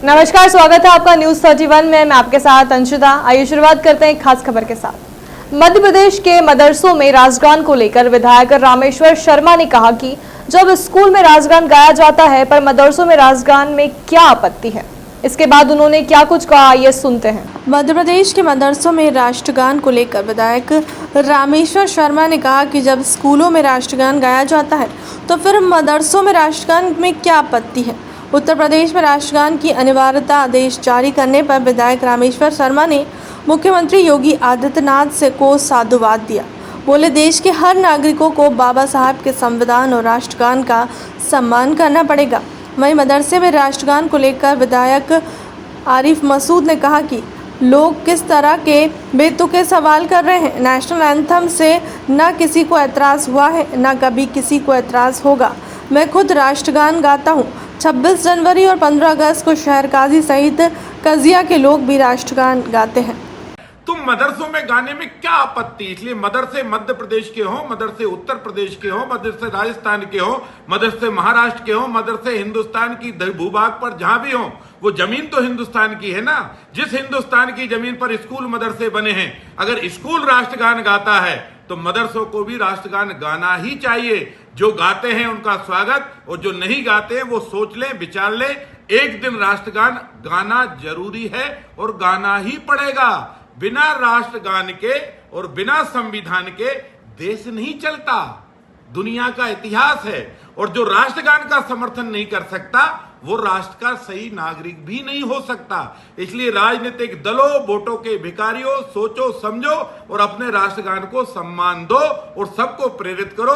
नमस्कार, स्वागत है आपका न्यूज 31 में। मैं आपके साथ अंशुता। आइए शुरुआत करते हैं एक खास खबर के साथ। मध्य प्रदेश के मदरसों में राष्ट्रगान को लेकर विधायक रामेश्वर शर्मा ने कहा कि जब स्कूल में राष्ट्रगान गाया जाता है पर मदरसों में राष्ट्रगान में क्या आपत्ति है। इसके बाद उन्होंने क्या कुछ कहा, ये सुनते हैं। मध्य प्रदेश के मदरसों में राष्ट्रगान को लेकर विधायक रामेश्वर शर्मा ने कहा कि जब स्कूलों में राष्ट्रगान गाया जाता है तो फिर मदरसों में राष्ट्रगान में क्या आपत्ति है। उत्तर प्रदेश में राष्ट्रगान की अनिवार्यता आदेश जारी करने पर विधायक रामेश्वर शर्मा ने मुख्यमंत्री योगी आदित्यनाथ को साधुवाद दिया। बोले, देश के हर नागरिकों को बाबा साहब के संविधान और राष्ट्रगान का सम्मान करना पड़ेगा। वहीं मदरसे में राष्ट्रगान को लेकर विधायक आरिफ मसूद ने कहा कि लोग किस तरह के बेतुके सवाल कर रहे हैं। नेशनल एंथम से न किसी को एतराज़ हुआ है, न कभी किसी को एतराज़ होगा। मैं खुद राष्ट्रगान गाता हूँ। 26 जनवरी और 15 अगस्त को शहर काजी सहित कजिया के लोग भी राष्ट्रगान गाते हैं। तुम मदरसों में गाने में क्या आपत्ति। इसलिए मदरसे मध्य प्रदेश के हो, मदरसे उत्तर प्रदेश के हो, मदरसे राजस्थान के हो, मदरसे महाराष्ट्र के हो, मदरसे हिंदुस्तान की भूभाग पर जहां भी हो, वो जमीन तो हिंदुस्तान की है ना। जिस हिंदुस्तान की जमीन पर स्कूल मदरसे बने हैं, अगर स्कूल राष्ट्रगान गाता है तो मदरसों को भी राष्ट्रगान गाना ही चाहिए। जो गाते हैं उनका स्वागत, और जो नहीं गाते हैं वो सोच लें, विचार लें। एक दिन राष्ट्रगान गाना जरूरी है और गाना ही पड़ेगा। बिना राष्ट्रगान के और बिना संविधान के देश नहीं चलता। दुनिया का इतिहास है। और जो राष्ट्रगान का समर्थन नहीं कर सकता वो राष्ट्र का सही नागरिक भी नहीं हो सकता। इसलिए राजनीतिक दलों, वोटों के भिखारियों, सोचो समझो और अपने राष्ट्रगान को सम्मान दो और सबको प्रेरित करो।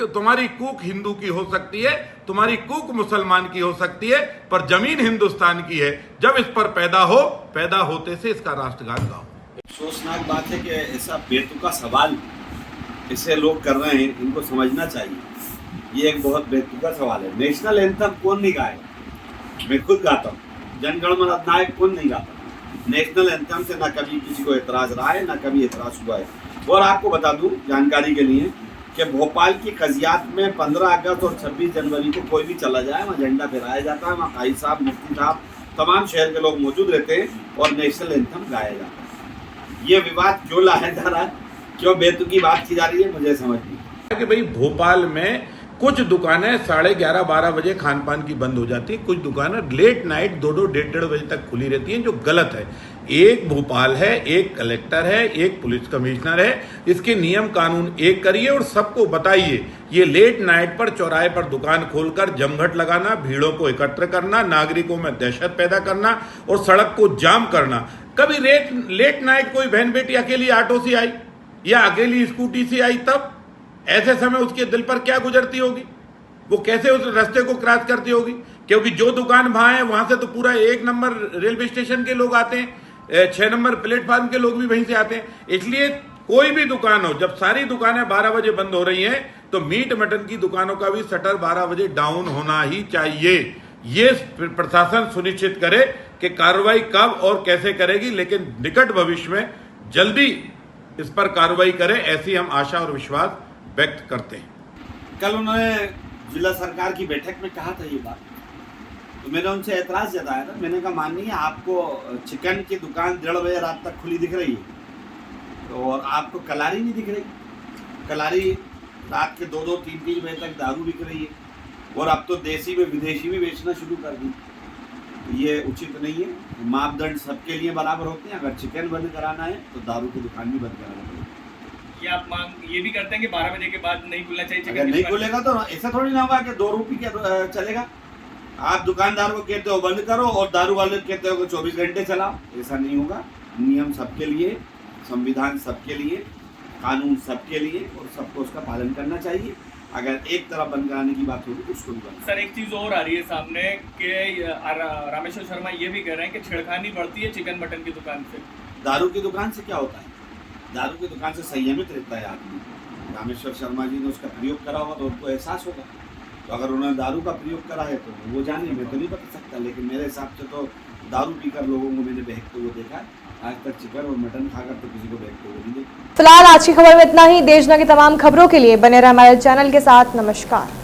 तुम्हारी कूक हिंदू की हो सकती है, तुम्हारी कूक मुसलमान की हो सकती है, पर जमीन हिंदुस्तान की है। जब इस पर पैदा होते से इसका राष्ट्रगान गाओ। अफसोसनाक बात है कि ऐसा बेतुका सवाल इसे लोग कर रहे हैं, इनको समझना चाहिए। ये एक बहुत बेतुका सवाल है। नेशनल एंथम कौन नहीं गाएगा? मैं खुद गाता हूँ। जनगणमन अधिनायक कौन नहीं गाता? नेशनल एंथम से ना कभी किसी को एतराज रहा है, ना कभी एतराज हुआ है। और आपको बता दूं जानकारी के लिए कि भोपाल की कजियात में 15 अगस्त और 26 जनवरी को कोई भी चला जाए, वहाँ झंडा फहराया जाता है, वहाँ काई साहब, मुफ्ती साहब, तमाम शहर के लोग मौजूद रहते हैं और नेशनल एंथम गाया जाता है। ये विवाद क्यों लाया जा रहा है, क्यों बेतुकी बात की जा रही है, मुझे समझ नहीं कि भाई भोपाल में कुछ दुकानें 11:30-12 बजे खान पान की बंद हो जाती है। कुछ दुकानें लेट नाइट 2-2, 1:30 बजे तक खुली रहती हैं, जो गलत है। एक भोपाल है, एक कलेक्टर है, एक पुलिस कमिश्नर है। इसके नियम कानून एक करिए और सबको बताइए। ये लेट नाइट पर चौराहे पर दुकान खोलकर जमघट लगाना, भीड़ों को एकत्र करना, नागरिकों में दहशत पैदा करना और सड़क को जाम करना। कभी लेट नाइट कोई बहन बेटी अकेली ऑटो से आई या अकेली स्कूटी से आई, तब ऐसे समय उसके दिल पर क्या गुजरती होगी? वो कैसे उस रास्ते को क्रॉस करती होगी? क्योंकि जो दुकान वहां है वहां से तो पूरा 1 नंबर रेलवे स्टेशन के लोग आते हैं, 6 नंबर प्लेटफॉर्म के लोग भी वहीं से आते हैं। इसलिए कोई भी दुकान हो, जब सारी दुकानें 12 बजे बंद हो रही हैं तो मीट मटन की दुकानों का भी शटर 12 बजे डाउन होना ही चाहिए। ये प्रशासन सुनिश्चित करे कि कार्रवाई कब और कैसे करेगी, लेकिन निकट भविष्य में जल्दी इस पर कार्रवाई करे, ऐसी हम आशा और विश्वास व्यक्त करते हैं। कल उन्होंने जिला सरकार की बैठक में कहा था ये बात, तो मैंने उनसे एतराज जताया था। मैंने कहा, माननीय, आपको चिकन की दुकान 1:30 बजे रात तक खुली दिख रही है और आपको कलारी नहीं दिख रही। कलारी रात के 2-2, 3-3 बजे तक दारू बिक रही है और अब तो देसी में विदेशी भी बेचना शुरू कर दी। ये उचित नहीं है। मापदंड सबके लिए बराबर होते हैं। अगर चिकन बंद कराना है तो दारू की दुकान भी बंद कराना पड़ेगी। क्या आप मांग ये भी करते हैं कि 12 बजे के बाद नहीं खुलना चाहिए? अगर नहीं खुलेगा तो ऐसा थोड़ी ना होगा कि 2 रुपये क्या चलेगा। आप दुकानदार को कहते हो बंद करो और दारू वाले कहते हो कि 24 घंटे चलाओ। ऐसा नहीं होगा। नियम सबके लिए, संविधान सबके लिए, कानून सबके लिए और सबको उसका पालन करना चाहिए। अगर एक तरफ बंद कराने की बात होगी तो उसको भी बंद। सर, एक चीज़ और आ रही है सामने कि रामेश्वर शर्मा ये भी कह रहे हैं कि छेड़खानी बढ़ती है चिकन मटन की दुकान से। दारू की दुकान से क्या होता है? दारू की दुकान से संयमित रहता है आदमी। रामेश्वर शर्मा जी ने उसका प्रयोग करा होगा तो उनको एहसास होगा। तो अगर उन्होंने दारू का प्रयोग करा है तो वो जाने, मैं तो नहीं बता सकता। लेकिन मेरे हिसाब से तो दारू पीकर लोगों को मैंने बहकते हुए देखा है। आज तक चिकन और मटन खाकर तो किसी को बहकते हुए नहीं देखा। फिलहाल आज की खबर में इतना ही। देश दुनिया की तमाम खबरों के लिए बने रहे हमारे चैनल के साथ। नमस्कार।